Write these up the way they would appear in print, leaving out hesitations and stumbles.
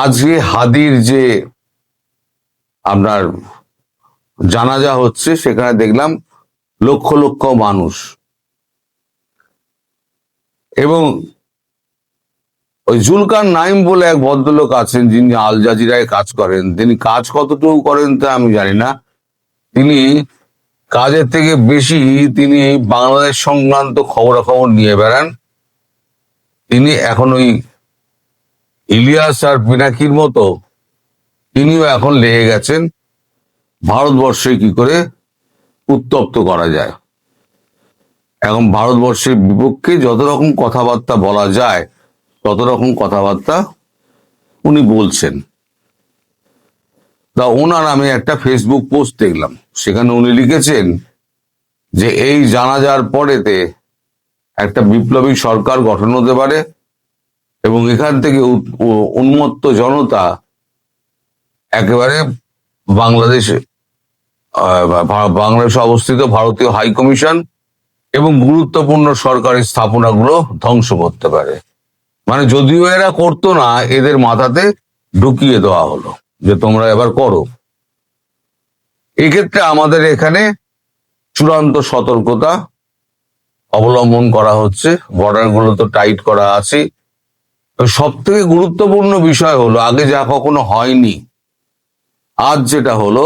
আজকে হাদির যে আপনার জানাজা হচ্ছে, সেখানে দেখলাম লক্ষ লক্ষ মানুষ। এবং ওই জুলকার নাইম বলে এক ভদ্রলোক আছেন, যিনি আল জাজিরায় কাজ করেন। তিনি কাজ কতটুকু করেন তা আমি জানি না। তিনি কাজের থেকে বেশি তিনি বাংলাদেশ সংক্রান্ত খবরাখবর নিয়ে বেড়ান। তিনি এখন ওই ইলিয়াস আর পিনাকির মতো তিনিও এখন লেগে গেছেন ভারতবর্ষে কি করে উত্তপ্ত করা যায়। এখন ভারতবর্ষের বিপক্ষে যত রকম কথাবার্তা বলা যায় তত রকম কথাবার্তা উনি বলছেন। তা ওনার আমি একটা ফেসবুক পোস্ট দেখলাম, সেখানে উনি লিখেছেন যে এই জানাজার পরেতে একটা বিপ্লবী সরকার গঠন হতে পারে এবং এখান থেকে উন্মত্ত জনতা একেবারে বাংলাদেশে বাংলাদেশে অবস্থিত ভারতীয় হাই কমিশন এবং গুরুত্বপূর্ণ সরকারি স্থাপনাগুলো ধ্বংস করতে পারে। মানে যদিও এরা করতো না, এদের মাথাতে ঢুকিয়ে দেওয়া হলো যে তোমরা এবার করো। এক্ষেত্রে আমাদের এখানে চূড়ান্ত সতর্কতা অবলম্বন করা হচ্ছে, বর্ডার গুলো তো টাইট করা আছে। সব থেকে গুরুত্বপূর্ণ বিষয় হলো, আগে যা কখনো হয়নি, আজ যেটা হলো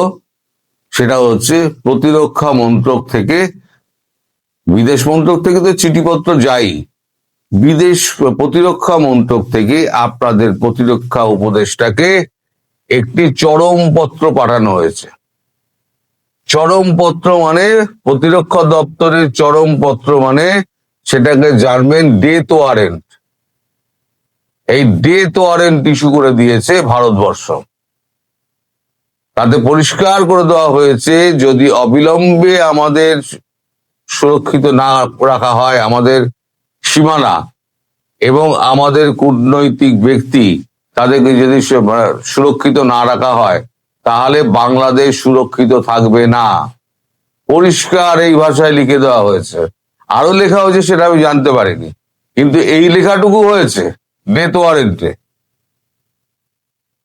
সেটা হচ্ছে প্রতিরক্ষা মন্ত্রক থেকে, বিদেশ মন্ত্রক থেকে তো চিঠিপত্র যাই, প্রতিরক্ষা মন্ত্রক থেকে আপনাদের প্রতিরক্ষা উপদেষ্টাকে একটি চরমপত্র পাঠানো হয়েছে। চরমপত্র মানে প্রতিরক্ষা দপ্তরের চরমপত্র মানে সেটাকে জানবেন ডেথ ওয়ারেন্ট। এই ডেথ ওয়ারেন্ট ইস্যু করে দিয়েছে ভারতবর্ষ। তাতে পরিষ্কার করে দেওয়া হয়েছে, যদি অবিলম্বে আমাদের সুরক্ষিত না রাখা হয় আমাদের সীমানা এবং আমাদের কূটনৈতিক ব্যক্তি তাদেরকে যদি সুরক্ষিত না রাখা হয়, তাহলে বাংলাদেশ সুরক্ষিত থাকবে না। পরিষ্কার এই ভাষায় লিখে দেওয়া হয়েছে। আরো লেখা হয়েছে সেটা আমি জানতে পারিনি, কিন্তু এই লেখাটুকু হয়েছে ডেথ ওয়ারেন্টে,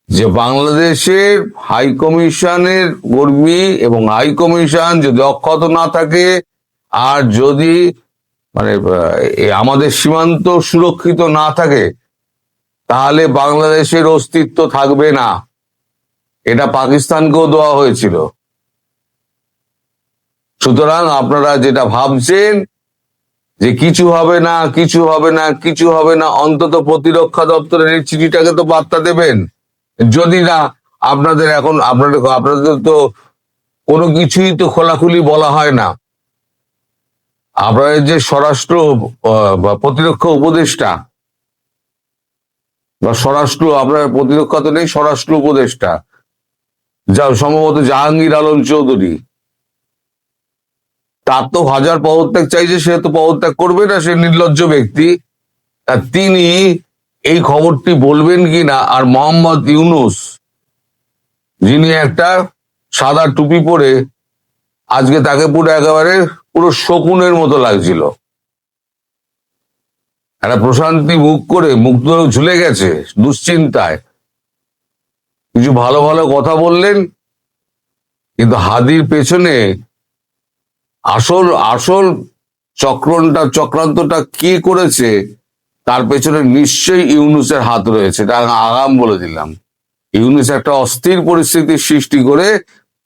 যে বাংলাদেশের হাই কমিশনের কর্মী এবং হাই কমিশন যদি অক্ষত না থাকে, আর যদি মানে আমাদের সীমান্ত সুরক্ষিত না থাকে, তাহলে বাংলাদেশের অস্তিত্ব থাকবে না। এটা পাকিস্তানকেও দেওয়া হয়েছিল। সুতরাং আপনারা যেটা ভাবছেন যে কিছু হবে না, কিছু হবে না, কিছু হবে না, অন্তত প্রতিরক্ষা দপ্তরের এই চিঠিটাকে তো বার্তা দেবেন। যদি না আপনাদের এখন আপনাদের তো কোনো কিছুই তো খোলাখুলি বলা হয় না। আপনাদের যে স্বরাষ্ট্র বা প্রতিরক্ষা উপদেষ্টা বা স্বরাষ্ট্র, আপনার প্রতিরক্ষা তো নেই, স্বরাষ্ট্র উপদেষ্টা যা সম্ভবত জাহাঙ্গীর আলম চৌধুরী, তার তো হাজার পদত্যাগ চাইছে, সে তো পদত্যাগ করবে না, সে নির্লজ্জ ব্যক্তি। তিনি এই খবরটি বলবেন কিনা। আর মোহাম্মদ ইউনুস, যিনি একটা সাদা টুপি পরে, আজকে তাকে পুরো শকুনের মতো লাগছিল, একটা প্রশান্তি মুখ করে, মুখ ঝুলে গেছে দুশ্চিন্তায়। কিছু ভালো ভালো কথা বললেন, কিন্তু হাদির পেছনে আসল আসল চক্রান্তটা কি করেছে, তার পেছনে নিশ্চয়ই ইউনুসের হাত রয়েছে। এটা আগাম বলে দিলাম। ইউনুস একটা অস্থির পরিস্থিতির সৃষ্টি করে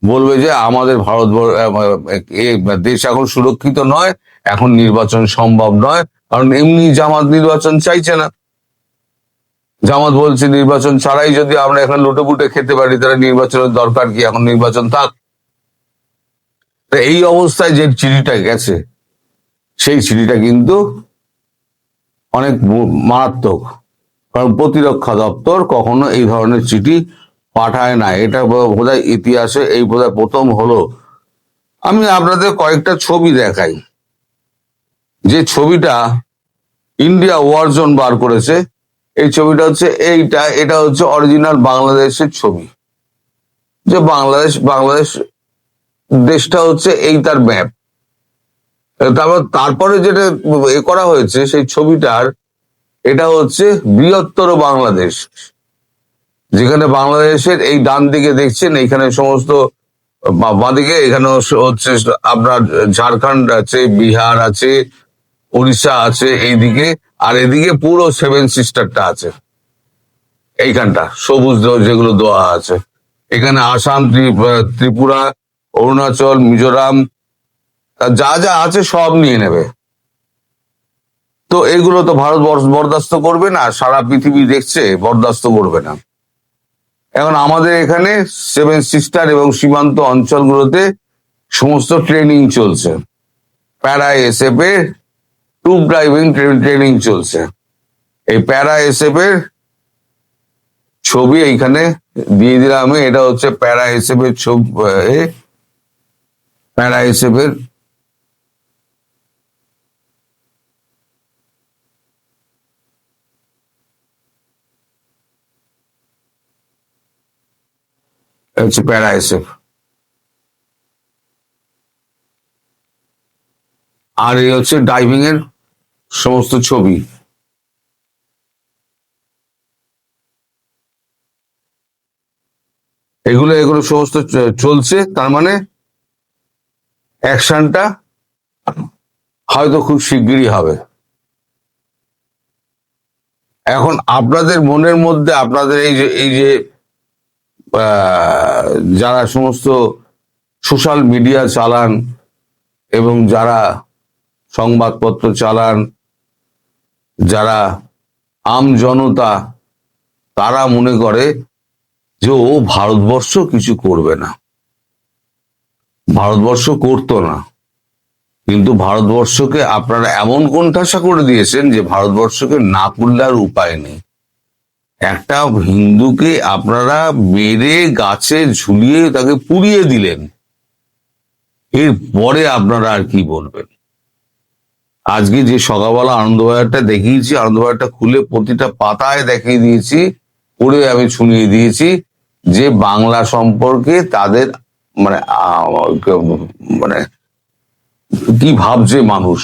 বলবে যে আমাদের দেশ এখন সুরক্ষিত নয়, এখন নির্বাচন সম্ভব নয়। কারণ এমনি জামাত নির্বাচন চাইছে না। জামাত বলছে নির্বাচন ছাড়াই যদি আমরা এখন লুটেপুটে খেতে পারি, তাহলে নির্বাচনের দরকার কি, এখন নির্বাচন থাক। এই অবস্থায় যে চিঠিটা গেছে, সেই চিঠিটা কিন্তু অনেক মারাত্মক। কারণ প্রতিরক্ষা দপ্তর কখনো এই ধরনের চিঠি পাঠায় না। এটা বোধহয় ইতিহাসে এই বোধহয় প্রথম হলো। আমি আপনাদের কয়েকটা ছবি দেখাই। যে ছবিটা ইন্ডিয়া ওয়ার জোন বার করেছে, এই ছবিটা হচ্ছে এটা হচ্ছে অরিজিনাল বাংলাদেশের ছবি। যে বাংলাদেশ দেশটা হচ্ছে এই তার ম্যাপ। তারপরে যেটা করা হয়েছে সেই ছবিটার, এটা হচ্ছে বৃহত্তর বাংলাদেশ। যেখানে বাংলাদেশের এই ডান দিকে দেখছেন, এইখানে সমস্ত বাঁদিকে এখানে হচ্ছে আপনার ঝাড়খণ্ড আছে, বিহার আছে, উড়িষ্যা আছে এইদিকে, আর এদিকে পুরো সেভেন সিস্টারটা আছে। এইখানটা সবুজ যেগুলো দেওয়া আছে, এখানে আসাম, ত্রিপুরা, অরুণাচল, মিজোরাম, যা যা আছে সব নিয়ে নেবে। তো এগুলো তো ভারত বরদাস্ত করবে না, সারা পৃথিবী দেখছে, বরদাস্ত করবে না। এখন আমাদের এখানে সেভেন সিস্টার এবং সীমান্ত অঞ্চলগুলোতে সমস্ত ট্রেনিং চলছে, প্যারা এসএফ এর ট্রুপ ড্রাইভিং ট্রেনিং চলছে। এই প্যারা এসএফ এর ছবি এইখানে দিয়ে দিলাম আমি। এটা হচ্ছে প্যারা এসএফ এর ছবি, প্যারা এসএফ এর হচ্ছে প্যারা এসএফ, আর এই হচ্ছে ডাইভিং এর সমস্ত ছবি। এগুলো এগুলো সমস্ত চলছে, তার মানে অ্যাকশনটা হয়তো খুব শিগগিরই হবে। এখন আপনাদের মনের মধ্যে, আপনাদের এই যে যারা সমস্ত সোশ্যাল মিডিয়া চালান এবং যারা সংবাদপত্র চালান, যারা আম জনতা, তারা মনে করে যে ও ভারতবর্ষ কিছু করবে না, ভারতবর্ষ করতো না। কিন্তু ভারতবর্ষকে আপনারা এমন কোণঠাসা করে দিয়েছেন যে ভারতবর্ষকে না করলে আর উপায় নেই। একটা হিন্দুকে আপনারা মেরে গাছে ঝুলিয়ে তাকে পুড়িয়ে দিলেন, এর পরে আপনারা আর কি বলবেন? আজকে যে সকালবেলা আনন্দবাজারটা দেখিয়েছি, আনন্দবাজারটা খুলে প্রতিটা পাতায় দেখিয়ে দিয়েছি, পড়ে আমি শুনিয়ে দিয়েছি যে বাংলা সম্পর্কে তাদের মানে মানে কি ভাবছে মানুষ।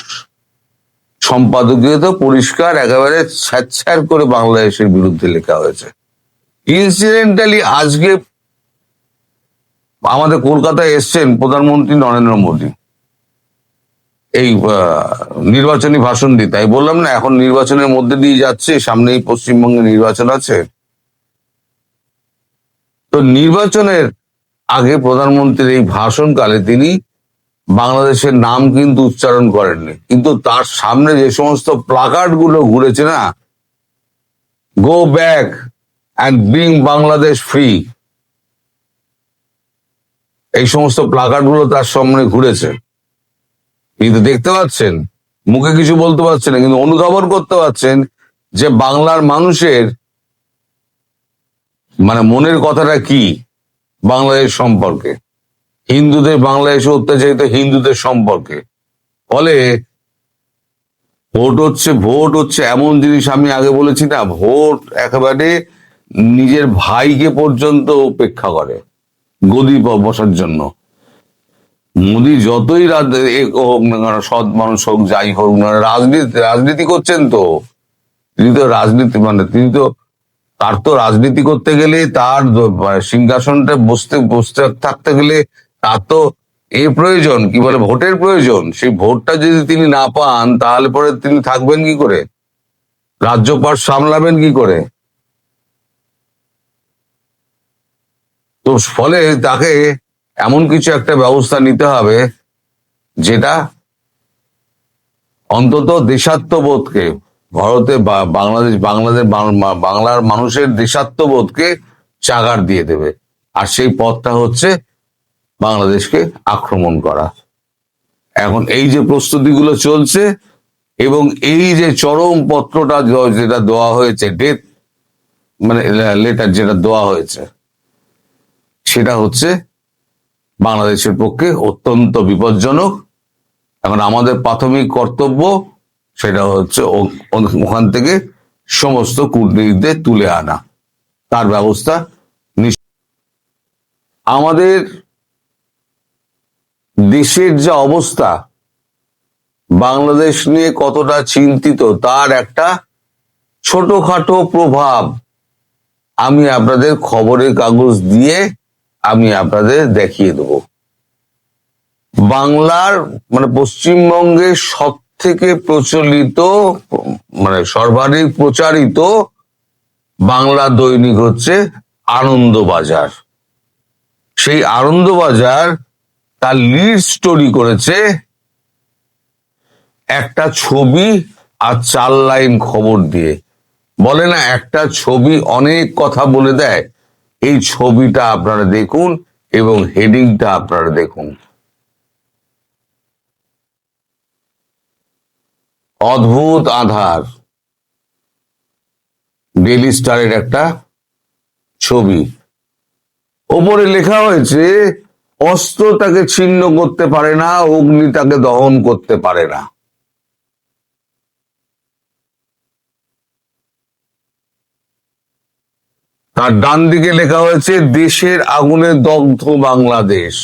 সম্পাদকীয় তো পরিষ্কার একেবারে স্যাঁতস্যাঁত করে বাংলাদেশের বিরুদ্ধে লেখা হয়েছে। ইনসিডেন্টালি আজকে আমাদের কলকাতায় এসছেন প্রধানমন্ত্রী নরেন্দ্র মোদী এই নির্বাচনী ভাষণ দিতে। তাই বললাম না, এখন নির্বাচনের মধ্যে দিয়ে যাচ্ছে, সামনেই পশ্চিমবঙ্গে নির্বাচন আছে। তো নির্বাচনের আগে প্রধানমন্ত্রীর এই ভাষণকালে তিনি বাংলাদেশের নাম কিন্তু উচ্চারণ করেননি, কিন্তু তার সামনে যে সমস্ত প্লাকার্ড গুলো ঘুরেছে না, go back and bring Bangladesh free, এই সমস্ত প্লাকার্ড গুলো তার সামনে ঘুরেছে। কিন্তু দেখতে পাচ্ছেন, মুখে কিছু বলতে পারছেন না, কিন্তু অনুধাবন করতে পারছেন যে বাংলার মানুষের মানে মনের কথাটা কি বাংলাদেশ সম্পর্কে, হিন্দুদের, বাংলাদেশে অত্যাচারিত হিন্দুদের সম্পর্কে। ফলে ভোট হচ্ছে এমন জিনিস, আমি আগে বলেছি না, ভোট একেবারে নিজের ভাইকে পর্যন্ত উপেক্ষা করে গদি বসার জন্য। মোদি যতই সৎ মানুষ হোক, যাই হোক, রাজনীতি করছেন তো তিনি তো রাজনীতি তিনি তো, তার তো রাজনীতি করতে গেলে, তার সিংহাসনটা বসতে থাকতে গেলে তার তো প্রয়োজন, কি বলে, ভোটের প্রয়োজন। সেই ভোটটা যদি তিনি না পান, তাহলে পরে তিনি থাকবেন কি করে, রাজ্যপাট সামলাবেন কি করে? তো ফলে তাকে এমন কিছু একটা ব্যবস্থা নিতে হবে যেটা অন্তত দেশাত্মবোধকে, ভারতে বাংলার মানুষের দেশাত্মবোধকে চাগার দিয়ে দেবে। আর সেই পথটা হচ্ছে বাংলাদেশকে আক্রমণ করা। এখন এই যে প্রস্তুতিগুলো চলছে এবং এই যে চরম পত্রটা যেটা দেওয়া হয়েছে, ডেথ মানে লেটার যেটা দেওয়া হয়েছে, সেটা হচ্ছে বাংলাদেশের পক্ষে অত্যন্ত বিপজ্জনক। এখন আমাদের প্রাথমিক কর্তব্য সেটা হচ্ছে ওখান থেকে সমস্ত কূটনীতিকদের তুলে আনা, তার ব্যবস্থা। আমাদের দেশের যা অবস্থা, বাংলাদেশ নিয়ে কতটা চিন্তিত তার একটা ছোটখাটো প্রভাব আমি আপনাদের খবরের কাগজ দিয়ে আমি আপনাদের দেখিয়ে দেব। বাংলার মানে পশ্চিমবঙ্গের সব থেকে প্রচলিত মানে সর্বাধিক প্রচারিত বাংলা দৈনিক হচ্ছে আনন্দবাজার। সেই আনন্দবাজার তার লিড স্টোরি করেছে একটা ছবি আর 4 লাইন খবর দিয়ে। বলে না একটা ছবি অনেক কথা বলে দেয়, এই ছবিটা আপনারা দেখুন এবং হেডিংটা আপনারা দেখুন। অদ্ভুত আধার, ডেইলি স্টারের একটা ছবি। ওপরে লেখা হয়েছে অস্ত্র তাকে ছিন্ন করতে পারে না, অগ্নি তাকে দহন করতে পারে না। তার ডান দিকে লেখা হয়েছে দেশের আগুনে দগ্ধ বাংলাদেশ।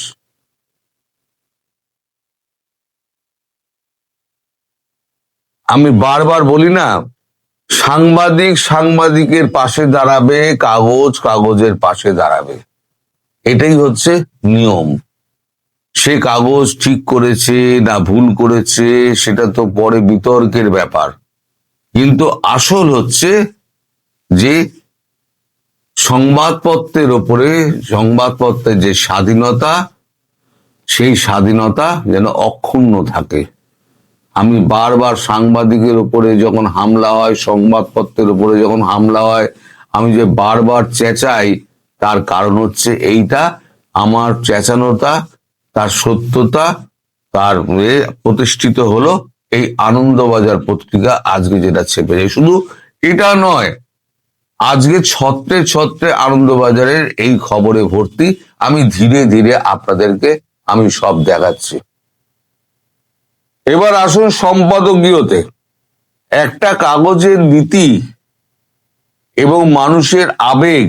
আমি বারবার বলি না, সাংবাদিক সাংবাদিকের পাশে দাঁড়াবে, কাগজ কাগজের পাশে দাঁড়াবে, এটাই হচ্ছে নিয়ম। সে কাগজ ঠিক করেছে না ভুল করেছে সেটা তো পরে বিতর্কের ব্যাপার, কিন্তু আসল হচ্ছে যে সংবাদপত্রের ওপরে সংবাদপত্রের যে স্বাধীনতা, সেই স্বাধীনতা যেন অক্ষুণ্ণ থাকে। আমি বারবার সাংবাদিকের উপরে যখন হামলা হয়, সংবাদপত্রের উপরে যখন হামলা হয়, আমি যে বারবার চেঁচাই তার কারণ হচ্ছে এইটা। আমার চেঁচানোটা, তার সত্যতা, তার প্রতিষ্ঠিত হলো এই আনন্দবাজার পত্রিকা আজকে যেটা ছেপেছে। শুধু এটা নয়, আজকে ছত্রে ছত্রে আনন্দবাজারের এই খবরে ভর্তি। আমি ধীরে ধীরে আপনাদেরকে আমি সব দেখাচ্ছি। এবার আসুন সম্পাদকীয়তে। একটা কাগজের নীতি এবং মানুষের আবেগ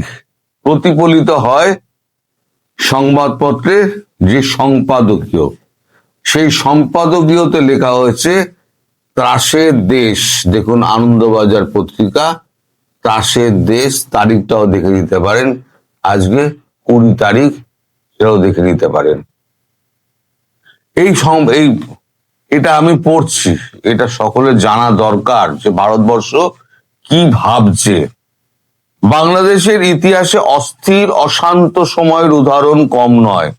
প্রতিফলিত হয় সংবাদপত্রের যে সম্পাদকীয়। সেই সম্পাদকীয়তে লেখা হয়েছে ত্রাসের দেশ। দেখুন আনন্দবাজার পত্রিকা, ত্রাসের দেশ, তারিখটাও দেখে নিতে পারেন, আজকে 20 তারিখ, সেটাও দেখে নিতে পারেন। এই এটা আমি পড়ছি, এটা সকলের জানা দরকার যে ভারতবর্ষ কি ভাবছে। বাংলাদেশের ইতিহাসে অস্থির অশান্ত সময়ের উদাহরণ কম নয়,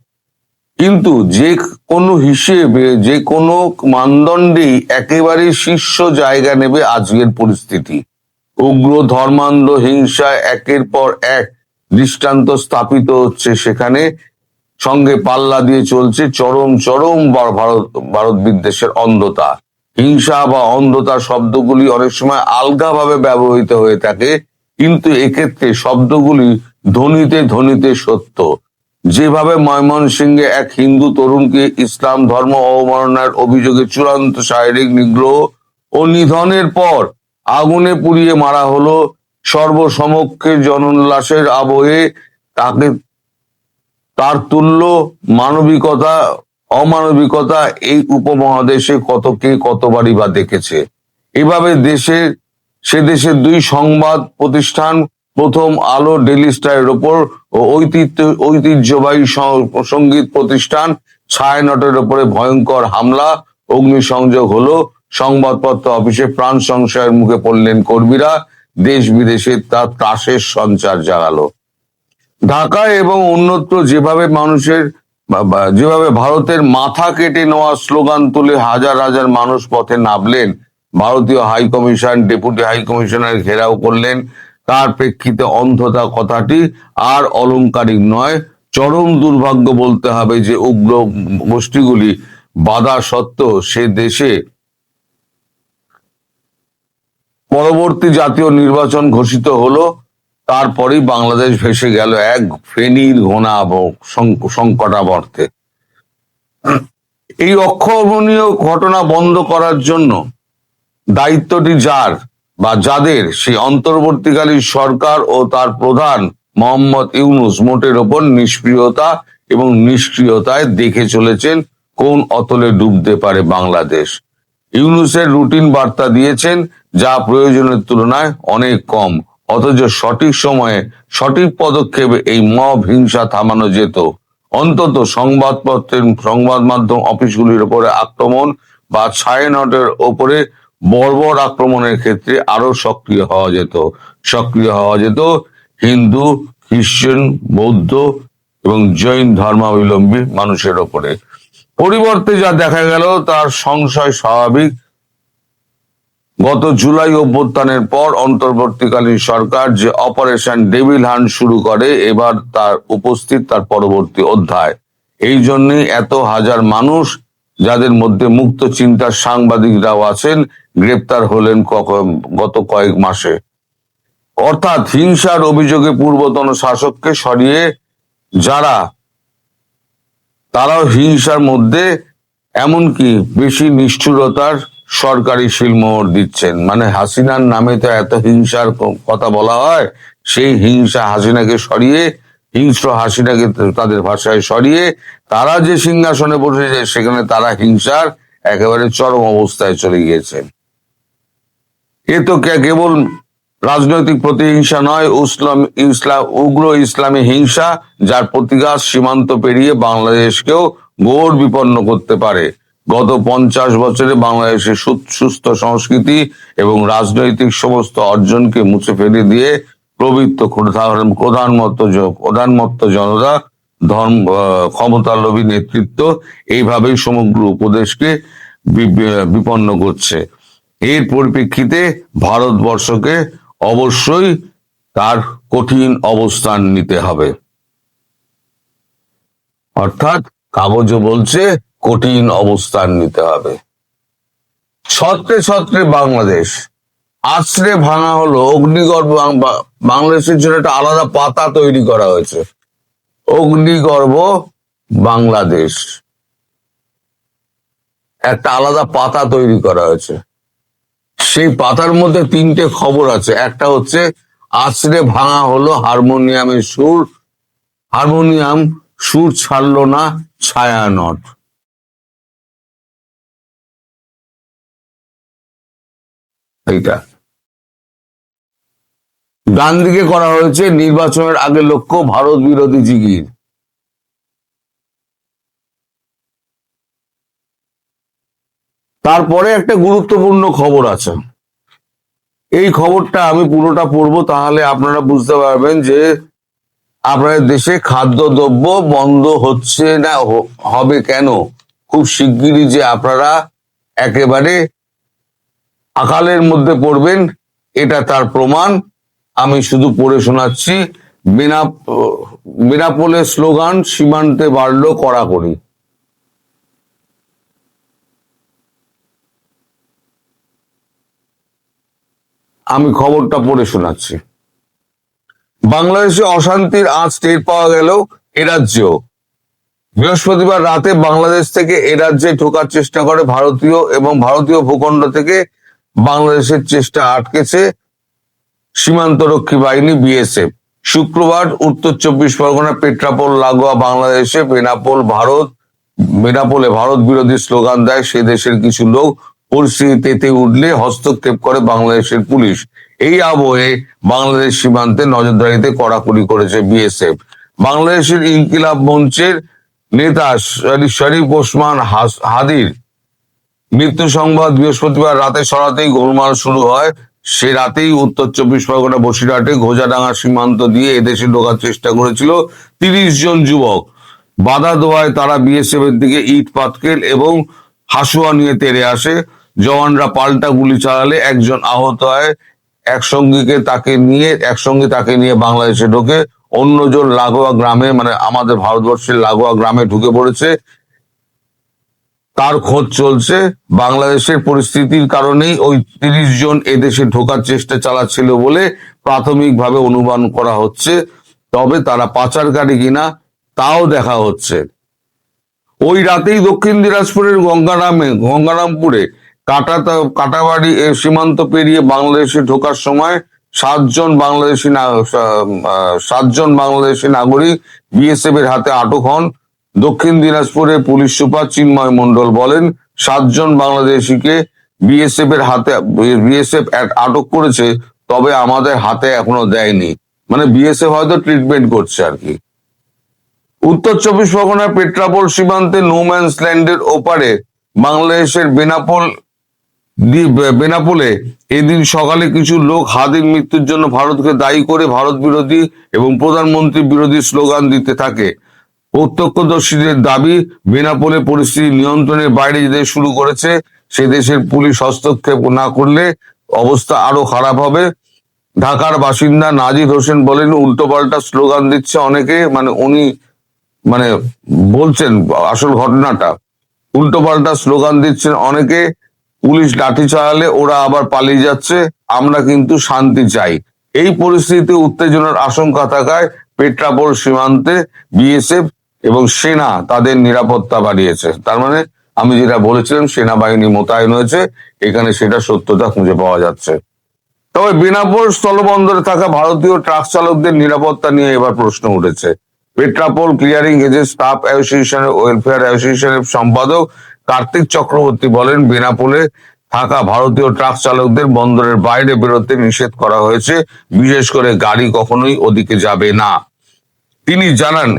কিন্তু যে কোনো হিসেবে যে কোনো মানদণ্ডেই একেবারে শীর্ষ জায়গা নেবে আজকের পরিস্থিতি। উগ্র ধর্মান্ধ হিংসায় একের পর এক দৃষ্টান্ত স্থাপিত হচ্ছে, সেখানে সঙ্গে পাল্লা দিয়ে চলছে চরম চরম ভারত বিদ্বেষের অন্ধতা। হিংসা বা অন্ধতা শব্দগুলি অনেক সময় আলগাভাবে ব্যবহৃত হয়ে থাকে, কিন্তু এক্ষেত্রে শব্দগুলি ধ্বনিতে ধ্বনিতে সত্য। যেভাবে ময়মনসিংহে এক হিন্দু তরুণকে ইসলাম ধর্ম অবমাননার অভিযোগে চূড়ান্ত শারীরিক নিগ্রহ ও নিধনের পর আগুনে পুড়িয়ে মারা হলো, সর্বসমক্ষে জনোল্লাসের আবহে তাকে তার তুল্য মানবিকতা অমানবিকতা এই উপমহাদেশে কে কতবারই বা দেখেছে। এভাবে সে দেশের 2 সংবাদ প্রতিষ্ঠান, প্রথম আলো ডেইলি স্টারের ওপর ও ঐতিহ্যবাহী সঙ্গীত প্রতিষ্ঠান ছায়ানটের ওপরে ভয়ঙ্কর হামলা, অগ্নিসংযোগ হলো। সংবাদপত্র অফিসে প্রাণ সংশয়ের মুখে পড়লেন কর্মীরা। দেশ বিদেশে তার ত্রাসের সঞ্চার জাগালো। ঢাকায় এবং অন্যত্র যেভাবে ভারতের মাথা কেটে নেওয়া স্লোগান তুলে হাজার হাজার মানুষ পথে নামলেন, ভারতীয় high commission deputy high commissioner ঘেরাও করলেন, তার প্রেক্ষিতে অন্ধতা কথাটি আর অলংকারিক নয়, চরম দুর্ভাগ্য বলতে হবে যে উগ্র গোষ্ঠীগুলি বাধা সত্ত্বেও সে দেশে পরবর্তী জাতীয় নির্বাচন ঘোষিত হলো। তারপরেই বাংলাদেশ ভেসে গেল এক ফেনীর ঘোনা সংকটাবর্তে। এই অক্ষমনীয় ঘটনা বন্ধ করার জন্য দায়িত্বটি যাদের সেই অন্তর্বর্তীকালীন সরকার ও তার প্রধান মোহাম্মদ ইউনূস মোটের ওপর নিষ্ক্রিয়তা এবং নিষ্ক্রিয়তায় দেখে চলেছেন কোন অতলে ডুবতে পারে বাংলাদেশ। ইউনূসের রুটিন বার্তা দিয়েছেন যা প্রয়োজনের তুলনায় অনেক কম, অথচ সঠিক সময়ে সঠিক পদক্ষেপে এই মব হিংসা থামানো যেত। অন্তত সংবাদ মাধ্যম অফিসগুলির উপরে আক্রমণ বা ছায়ানটের ওপরে বর্বর আক্রমণের ক্ষেত্রে আরো সক্রিয় হওয়া যেত হিন্দু, খ্রিস্টান, বৌদ্ধ এবং জৈন ধর্মাবলম্বী মানুষের ওপরে। পরিবর্তে যা দেখা গেল তার সংশয় স্বাভাবিক। গত জুলাই অভ্যুত্থানের পর অন্তর্বর্তীকালীন সরকার যে অপারেশন ডেভিল হান্ট শুরু করে, এবার তার পরবর্তী অধ্যায়। এই জন্যই এত হাজার মানুষ, যাদের মধ্যে মুক্ত চিন্তার সাংবাদিকরাও আছেন, গ্রেপ্তার হলেন গত কয়েক মাসে। অর্থাৎ হিংসার অভিযোগে পূর্বতন শাসককে সরিয়ে তারাও হিংসার মধ্যে এমনকি বেশি নিষ্ঠুরতার সরকারি শিলমোহর দিচ্ছেন। মানে হাসিনার নামে তো এত হিংসার কথা বলা হয়, সেই হাসিনাকে সরিয়ে, হিংস্র হাসিনাকে তাদের ভাষায় সরিয়ে তারা যে সিংহাসনে বসেছে সেখানে তারা হিংসার একেবারে চরম অবস্থায় চলে গিয়েছেন। এ তো কেবল রাজনৈতিক প্রতিহিংসা নয়, উগ্র ইসলামী হিংসা, যার প্রতিঘাত সীমান্ত পেরিয়ে বাংলাদেশকেও ঘোর বিপন্ন করতে পারে। গত 50 বছরে বাংলাদেশের সুস্থ সংস্কৃতি এবং রাজনৈতিক সমস্ত অর্জনকে মুছে ফেলে দিয়ে প্রবৃত্ত প্রধানমত্ত জনতা, ক্ষমতালোভী নেতৃত্ব এইভাবেই সমগ্র উপদেশকে বিপন্ন করছে। এর পরিপ্রেক্ষিতে ভারতবর্ষকে অবশ্যই তার কঠিন অবস্থান নিতে হবে। অর্থাৎ কাগজে বলছে কঠিন অবস্থান নিতে হবে। ছত্রে বাংলাদেশ আছড়ে ভাঙা হলো। অগ্নিগর্ভ বাংলাদেশের জন্য একটা আলাদা পাতা তৈরি করা হয়েছে, অগ্নিগর্ভ বাংলাদেশ, একটা আলাদা পাতা তৈরি করা হয়েছে। সেই পাতার মধ্যে 3টে খবর আছে। একটা হচ্ছে আছড়ে ভাঙা হলো হারমোনিয়াম সুর ছাড়লো না ছায়ানট। এইটা ডান দিকে করা হয়েছে নির্বাচনের আগে লক্ষ্য ভারত বিরোধী জিগির। তারপরে একটা গুরুত্বপূর্ণ খবর আছে, এই খবরটা আমি পুরোটা পড়বো, তাহলে আপনারা বুঝতে পারবেন যে আপনাদের দেশে খাদ্যদ্রব্য বন্ধ হচ্ছে না, হবে কেন। খুব শিগগিরই যে আপনারা একেবারে আকালের মধ্যে পড়বেন, এটা তার প্রমাণ। আমি শুধু পড়ে শোনাচ্ছি। বেনাপোলের স্লোগান, সীমান্তে বাড়লো কড়াকড়ি। আমি খবরটা পড়ে শোনাচ্ছি। বাংলাদেশে অশান্তির আঁচ টের পাওয়া গেল এ রাজ্যেও। বৃহস্পতিবার রাতে বাংলাদেশ থেকে এ রাজ্যে ঢোকার চেষ্টা করে ভারতীয় ভূখণ্ড থেকে বাংলাদেশের চেষ্টা আটকেছে সীমান্তরক্ষী বাহিনী বিএসএফ। শুক্রবার উত্তর 24 পরগনা পেট্রাপোল লাগোয়া বাংলাদেশে বেনাপোলে ভারত বিরোধী স্লোগান দেয় সে দেশের কিছু লোক। পরিস্থিতি তেতে উঠলে হস্তক্ষেপ করে বাংলাদেশের পুলিশ। এই আবহে বাংলাদেশ সীমান্তে নজরদারিতে কড়াকড়ি করেছে বিএসএফ। বাংলাদেশের ইনকিলাব মঞ্চের নেতা শরীফ ওসমান হাদির মৃত্যু সংবাদ বৃহস্পতিবার রাতে ছড়াতেই গোলমাল শুরু হয়। সে রাতেই উত্তর 24 পরগনা বসিরহাটে ঘোজাডাঙ্গা সীমান্ত দিয়ে এদেশে ঢোকার চেষ্টা করেছিল 30 জন যুবক। বাধা দেওয়ায় তারা বিএসএফ এর দিকে ইট পাটকেল এবং হাসুয়া নিয়ে তেড়ে আসে। জওয়ানরা পাল্টা গুলি চালালে একজন আহত হয়। একসঙ্গে তাকে নিয়ে বাংলাদেশে ঢোকে। অন্যজন লাগোয়া গ্রামে, মানে আমাদের ভারতবর্ষের লাগোয়া গ্রামে ঢুকে পড়েছে, তার খোঁজ চলছে। বাংলাদেশের পরিস্থিতির কারণেই ওই 30 জন এদেশে ঢোকার চেষ্টা চালাচ্ছিল বলে প্রাথমিকভাবে অনুমান করা হচ্ছে, তবে তারা পাচারকারী কিনা তাও দেখা হচ্ছে। ওই রাতেই দক্ষিণ দিনাজপুরের গঙ্গারামপুরে কাটাবাড়ি সীমান্ত পেরিয়ে বাংলাদেশে ঢোকার সময় 7জন বাংলাদেশি নাগরিক বিএসএফ এর হাতে আটক হন। দক্ষিণ দিনাজপুরের পুলিশ সুপার চিন্ময় মণ্ডল বলেন, 7জন বাংলাদেশিকে বিএসএফ আটক করেছে, তবে আমাদের হাতে এখনো দেয়নি। মানে বিএসএফ হয়তো ট্রিটমেন্ট করছে আর কি। উত্তর চব্বিশ পরগনার পেট্রাপোল সীমান্তে নোম্যান্স ল্যান্ডের ওপারে বাংলাদেশের বেনাপোলে এদিন সকালে কিছু লোক হাদির মৃত্যুর জন্য ভারতকে দায়ী করে ভারত বিরোধী এবং প্রধানমন্ত্রী বিরোধী স্লোগান দিতে থাকে। প্রত্যক্ষদর্শীদের দাবি, বেনাপোলে পরিস্থিতি নিয়ন্ত্রণের বাইরে যেতে শুরু করেছে। সে দেশের পুলিশ হস্তক্ষেপ না করলে অবস্থা আরো খারাপ হবে। ঢাকার বাসিন্দা নাজির হোসেন বলেন, উল্টোপাল্টা স্লোগান দিচ্ছে অনেকে, মানে উনি মানে বলছেন আসল ঘটনাটা, উল্টোপাল্টা স্লোগান দিচ্ছেন অনেকে, পুলিশ লাঠি চালালে ওরা আবার পালিয়ে যাচ্ছে, আমরা কিন্তু শান্তি চাই। এই পরিস্থিতিতে উত্তেজনার আশঙ্কা থাকায় পেট্রাপোল সীমান্তে বিএসএফ এবং সেনা তাদের নিরাপত্তা বাড়িয়েছে। তার মানে আমি যেটা বলেছিলাম সেনাবাহিনী মোতায়েন হয়েছে, এখানে সেটা সত্যতা খুঁজে পাওয়া যাচ্ছে। তবে বেনাপোল স্থলবন্দরে থাকা ভারতীয় ট্রাক চালকদের নিরাপত্তা নিয়ে এবার প্রশ্ন উঠেছে। পেট্রাপোল ক্লিয়ারিং এজেন্ট স্টাফ অ্যাসোসিয়েশনের ওয়েলফেয়ার অ্যাসোসিয়েশনের সম্পাদক কার্তিক চক্রবর্তী বলেন, বেনাপোলে থাকা ভারতীয় ট্রাক চালকদের বন্দরের বাইরে বেরোতে নিষেধ করা হয়েছে, বিশেষ করে গাড়ি কখনোই ওদিকে যাবে না। তিনি জানান,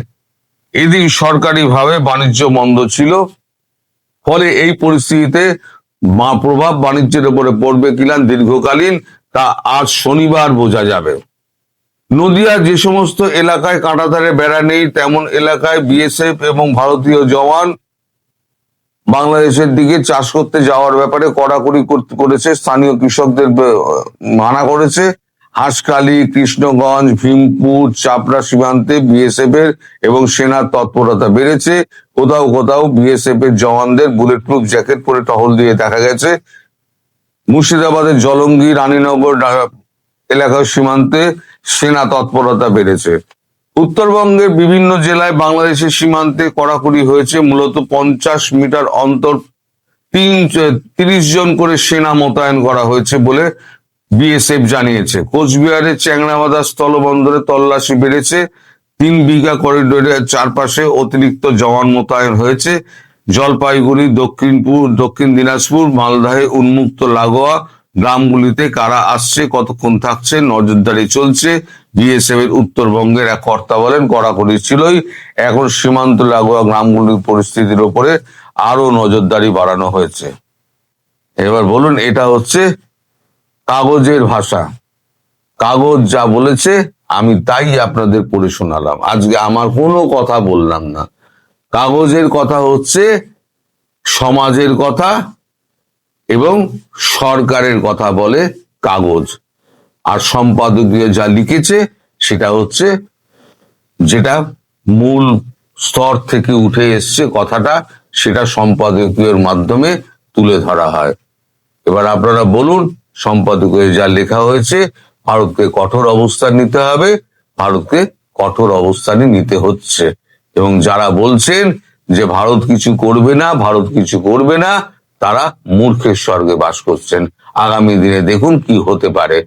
এদিন সরকারিভাবে বাণিজ্য বন্ধ ছিল, ফলে এই পরিস্থিতিতে প্রভাব বাণিজ্যের উপরে পড়বে কিনা দীর্ঘকালীন তা আজ শনিবার বোঝা যাবে। নদিয়ার যে সমস্ত এলাকায় কাঁটাতারে বেড়া নেই তেমন এলাকায় বিএসএফ এবং ভারতীয় জওয়ান বাংলাদেশের দিকে চাষ করতে যাওয়ার ব্যাপারে কড়াকড়ি করেছে। স্থানীয় কৃষকদের মানা করেছে। হাঁসখালি, কৃষ্ণগঞ্জ, ভীমপুর, চাপড়া সীমান্তে বিএসএফ এর এবং সেনার তৎপরতা বেড়েছে। কোথাও কোথাও বিএসএফ এর জওয়ানদের বুলেট প্রুফ জ্যাকেট পরে টহল দিয়ে দেখা গেছে। মুর্শিদাবাদের জলঙ্গি, রানীনগর এলাকার সীমান্তে সেনা তৎপরতা বেড়েছে। উত্তরবঙ্গের বিভিন্ন জেলায় বাংলাদেশের সীমান্তে কড়াকড়ি হয়েছে। মূলত 50 মিটার অন্তর 30 জন করে সেনা মোতায়েন করা হয়েছে বলে বিএসএফ জানিয়েছে। কোচবিহারের চ্যাংড়াবাঁধা স্থলবন্দরে তল্লাশি বেড়েছে। 3 বিঘা করিডোরের চারপাশে অতিরিক্ত জওয়ান মোতায়েন হয়েছে। জলপাইগুড়ি, দক্ষিণ দিনাজপুর, মালদহে উন্মুক্ত লাগোয়া গ্রামগুলিতে কারা আসছে, কতক্ষণ থাকছে, নজরদারি চলছে। বিএসএফ এর উত্তরবঙ্গের এক কর্তা বলেন, কড়াকড়ি ছিলই, এখন সীমান্ত লাগোয়া গ্রামগুলির পরিস্থিতির উপরে আরো নজরদারি বাড়ানো হয়েছে। এবার বলুন, এটা হচ্ছে কাগজের ভাষা। কাগজ যা বলেছে আমি তাই আপনাদের পড়ে শোনালাম। আজকে আমার কোনো কথা বললাম না। কাগজের কথা হচ্ছে সমাজের কথা এবং সরকারের কথা বলে কাগজ, আর সম্পাদকীয় যা লিখেছে সেটা হচ্ছে যেটা মূল স্তর থেকে উঠে এসছে কথাটা, সেটা সম্পাদকীয়র মাধ্যমে তুলে ধরা হয়। এবার আপনারা বলুন, সম্পাদকীয় যা লেখা হয়েছে, ভারতকে কঠোর অবস্থান নিতে হবে, ভারতকে কঠোর অবস্থানে নিতে হচ্ছে। এবং যারা বলছেন যে ভারত কিছু করবে না, ভারত কিছু করবে না, তারা মূর্খের স্বর্গে বাস করছেন। আগামী দিনে দেখুন কি হতে পারে।